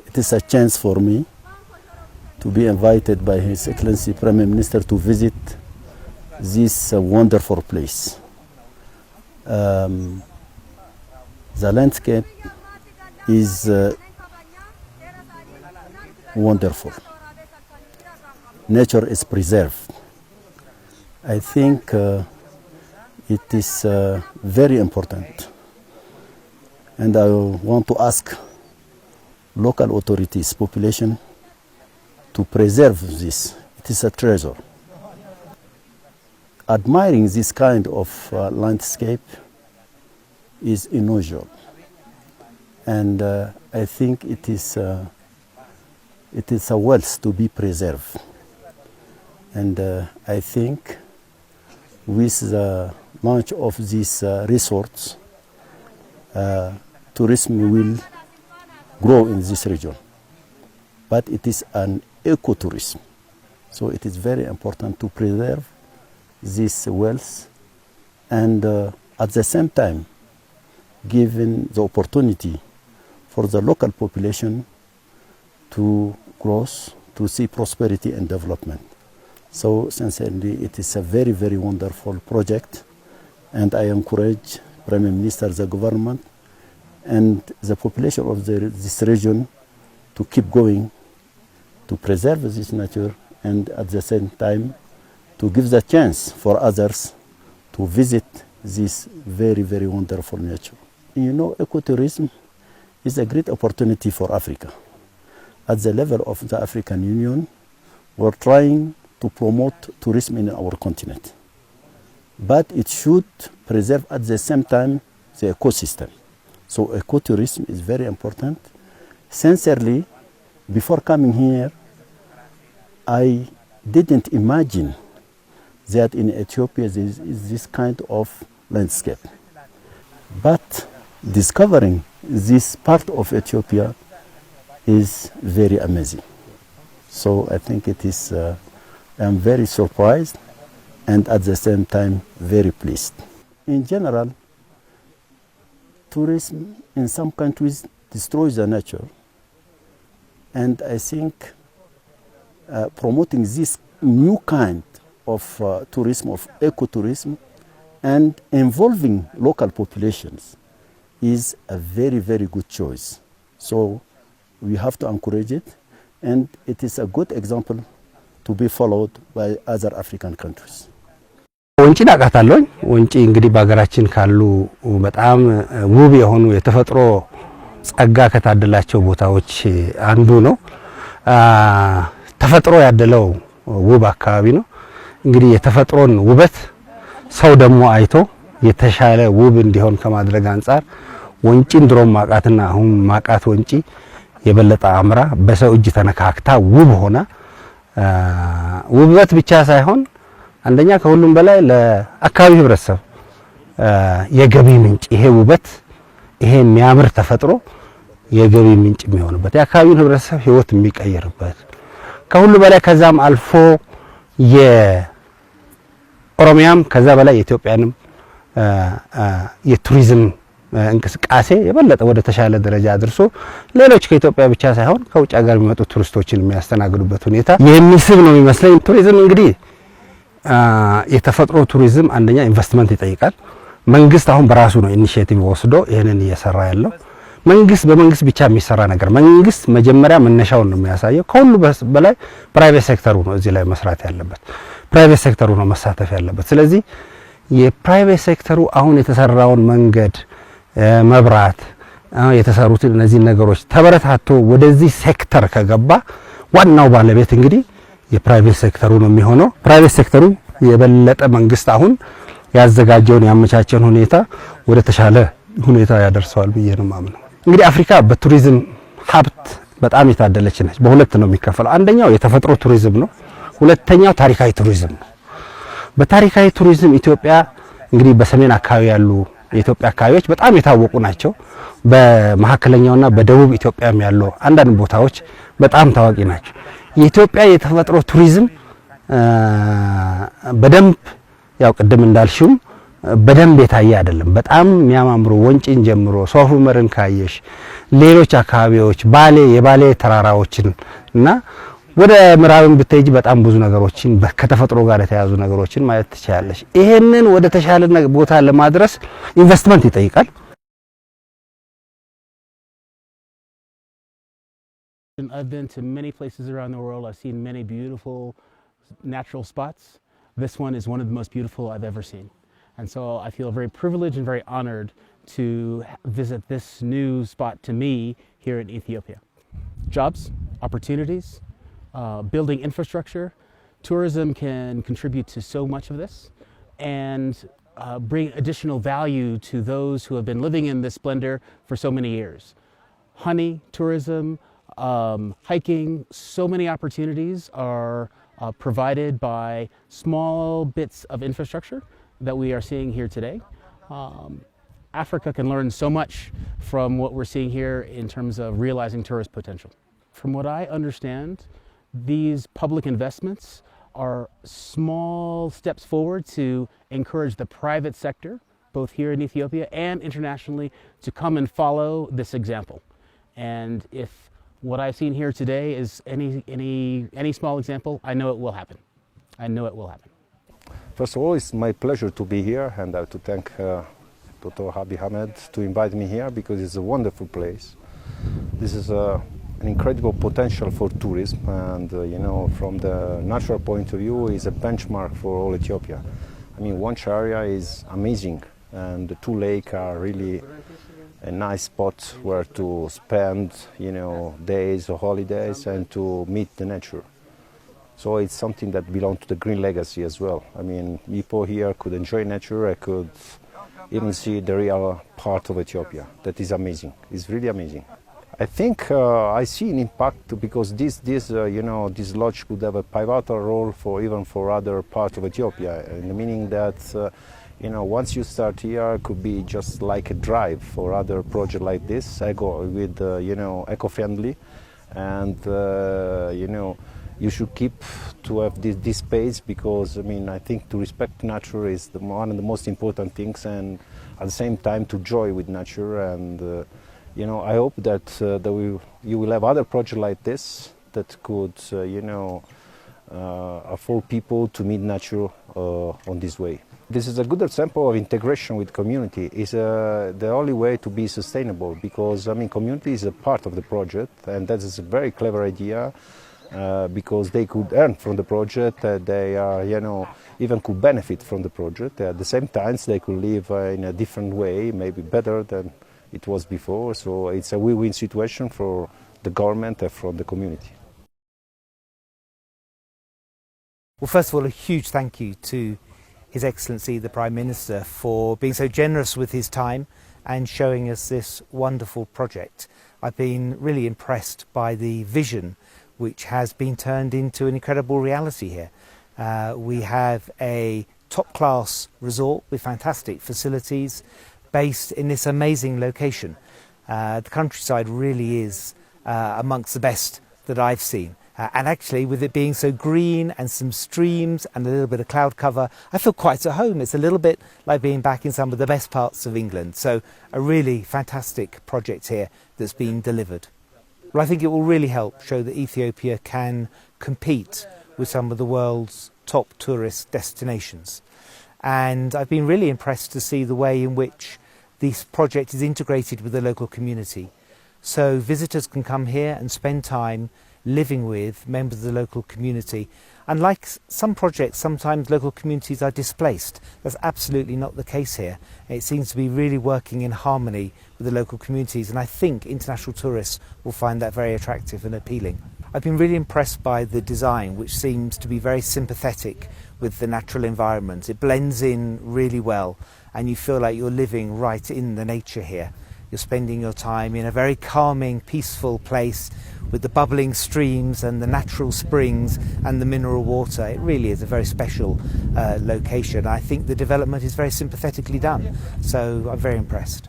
It is a chance for me to be invited by His Excellency Prime Minister to visit this wonderful place. The landscape is wonderful. Nature is preserved. I think it is very important, and I want to ask local authorities, population, to preserve this. It is a treasure. Admiring this kind of landscape is unusual, and I think it is a wealth to be preserved. And I think with the launch of these resorts, tourism will grow in this region. But it is an ecotourism, so it is very important to preserve this wealth, and at the same time, given the opportunity for the local population to grow, to see prosperity and development. So sincerely, it is a very, very wonderful project, and I encourage Prime Minister, the government, and the population of this region to keep going, to preserve this nature, and at the same time, to give the chance for others to visit this very, very wonderful nature. You know, ecotourism is a great opportunity for Africa. At the level of the African Union, we're trying to promote tourism in our continent. But it should preserve at the same time the ecosystem. So ecotourism is very important. Sincerely, before coming here, I didn't imagine that in Ethiopia there is this kind of landscape. But discovering this part of Ethiopia is very amazing. So I think it is, I'm very surprised and at the same time very pleased. In general, tourism in some countries destroys the nature, and I think promoting this new kind of tourism, of ecotourism, and involving local populations is a very, very good choice. So we have to encourage it, and it is a good example to be followed by other African countries. ወንጪ ዳቃታለኝ ወንጪ እንግዲህ በአገራችን ካሉ በጣም ውብ የሆኑ የተፈጥሮ ጸጋ ከታደላቸው ቦታዎች አንዱ ነው። ተፈጥሮ ያደለው ውብ አካባቢ ነው። እንግዲህ የተፈጥሮን ውበት ሰው ደግሞ አይቶ የተሻለ ውብ እንዲሆን ከማድረግ አንፃር ወንጪን ድሮም ማቃትና አሁን ማቃት ወንጪ የበለጠ አምራ በሰው እጅ ተነካክታ ውብ ሆና ውበት ብቻ ሳይሆን አንደኛ ከሁሉም በላይ ለአካባቢ ህብረተሰብ የገቢ ምንጭ ይሄ ውበት ይሄ የሚያምር ተፈጥሮ የገቢ ምንጭ የሚሆንበት የአካባቢውን ህብረተሰብ ህይወት የሚቀየርበት ከሁሉ በላይ ከዛም አልፎ የኦሮሚያም ከዛ በላይ የኢትዮጵያንም የቱሪዝም እንቅስቃሴ የበለጠ ወደ ተሻለ ደረጃ አድርሶ ሌሎች ከኢትዮጵያ ብቻ ሳይሆን ከውጭ ሀገር የሚመጡ ቱሪስቶችን የሚያስተናግዱበት ሁኔታ የሚስብ ነው የሚመስለኝ። ቱሪዝም እንግዲህ የተፈጥሮ ቱሪዝም አንደኛ ኢንቨስትመንት ይጠይቃል። መንግስት አሁን በራሱ ነው ኢኒሺዬቲቭ ወስዶ ይሄንን እየሰራ ያለው። መንግስት በመንግስት ብቻ የሚሰራ ነገር መንግስት መጀመሪያ መነሻውን ነው የሚያሳየው። ከሁሉ በላይ ፕራይቬት ሴክተሩ ነው እዚህ ላይ መስራት ያለበት። ፕራይቬት ሴክተሩ ነው መሳተፍ ያለበት። ስለዚህ የፕራይቬት ሴክተሩ አሁን የተሰራውን መንገድ መብራት የተሰሩት እነዚህ ነገሮች ተበረታቶ ወደዚህ ሴክተር ከገባ ዋናው ባለቤት እንግዲህ የፕራይቬት ሴክተሩ ነው የሚሆነው። ፕራይቬት ሴክተሩ የበለጠ መንግስት አሁን ያዘጋጀውን ያመቻቸውን ሁኔታ ወደ ተሻለ ሁኔታ ያደርሰዋል ብዬ ነው ማምነው። እንግዲህ አፍሪካ በቱሪዝም ሀብት በጣም የታደለች ነች። በሁለት ነው የሚከፈለው። አንደኛው የተፈጥሮ ቱሪዝም ነው፣ ሁለተኛው ታሪካዊ ቱሪዝም ነው። በታሪካዊ ቱሪዝም ኢትዮጵያ እንግዲህ በሰሜን አካባቢ ያሉ የኢትዮጵያ አካባቢዎች በጣም የታወቁ ናቸው። በመሐከለኛውና በደቡብ ኢትዮጵያም ያሉ አንዳንድ ቦታዎች በጣም ታዋቂ ናቸው። የኢትዮጵያ የተፈጥሮ ቱሪዝም በደንብ ያው ቅድም እንዳልሽው በደንብ የታየ አይደለም። በጣም የሚያማምሩ ወንጪን ጀምሮ ሶፍ ዑመርን ካየሽ ሌሎች አካባቢዎች የባሌ ተራራዎችን እና ወደ ምዕራብም ብትሄጂ በጣም ብዙ ነገሮችን ከተፈጥሮ ጋር የተያዙ ነገሮችን ማየት ትችላለሽ። ይሄንን ወደ ተሻለ ቦታ ለማድረስ ኢንቨስትመንት ይጠይቃል። I've been to many places around the world. I've seen many beautiful natural spots. This one is one of the most beautiful I've ever seen. And so I feel very privileged and very honored to visit this new spot to me here in Ethiopia. Jobs, opportunities, building infrastructure. Tourism can contribute to so much of this and bring additional value to those who have been living in this splendor for so many years. Honey, tourism, hiking, so many opportunities are provided by small bits of infrastructure that we are seeing here today. Africa can learn so much from what we're seeing here in terms of realizing tourist potential. From what I understand, these public investments are small steps forward to encourage the private sector, both here in Ethiopia and internationally, to come and follow this example. And if what I've seen here today is any small example, I know it will happen. I know it will happen. First of all, it's my pleasure to be here, and I have to thank Dr. Abiy Ahmed to invite me here because it's a wonderful place. This is an incredible potential for tourism, and from the natural point of view, is a benchmark for all Ethiopia. I mean, Wonጪ area is amazing, and the two lakes are really a nice spot where to spend, days or holidays and to meet the nature. So it's something that belongs to the green legacy as well. I mean, people here could enjoy nature. I could even see the real part of Ethiopia. That is amazing. It's really amazing. I think I see an impact because this lodge could have a pivotal role for other parts of Ethiopia, in the meaning that once you start here, it could be just like a drive for other projects like this. I go with eco-friendly, and you should keep to have this space because I think to respect nature is one of the most important things, and at the same time to joy with nature. And I hope that you will have other projects like this that could afford people to meet nature on this way. This is a good example of integration with community. It's the only way to be sustainable because community is a part of the project, and that is a very clever idea. Because they could earn from the project, they are, even could benefit from the project. At the same time, they could live in a different way, maybe better than it was before. So it's a win-win situation for the government and for the community. Well, first of all, a huge thank you to His Excellency the Prime Minister for being so generous with his time and showing us this wonderful project. I've been really impressed by the vision which has been turned into an incredible reality here. We have a top-class resort with fantastic facilities based in this amazing location. The countryside really is amongst the best that I've seen. And actually, with it being so green and some streams and a little bit of cloud cover, I feel quite at home. It's a little bit like being back in some of the best parts of England. So a really fantastic project here that's been delivered. Well, I think it will really help show that Ethiopia can compete with some of the world's top tourist destinations. And I've been really impressed to see the way in which this project is integrated with the local community. So visitors can come here and spend time living with members of the local community. Unlike some projects, sometimes local communities are displaced. That's absolutely not the case here. It seems to be really working in harmony with the local communities, and I think international tourists will find that very attractive and appealing. I've been really impressed by the design, which seems to be very sympathetic with the natural environment. It blends in really well, and you feel like you're living right in the nature here. You're spending your time in a very calming, peaceful place with the bubbling streams and the natural springs and the mineral water. It really is a very special location. I think the development is very sympathetically done, so I'm very impressed.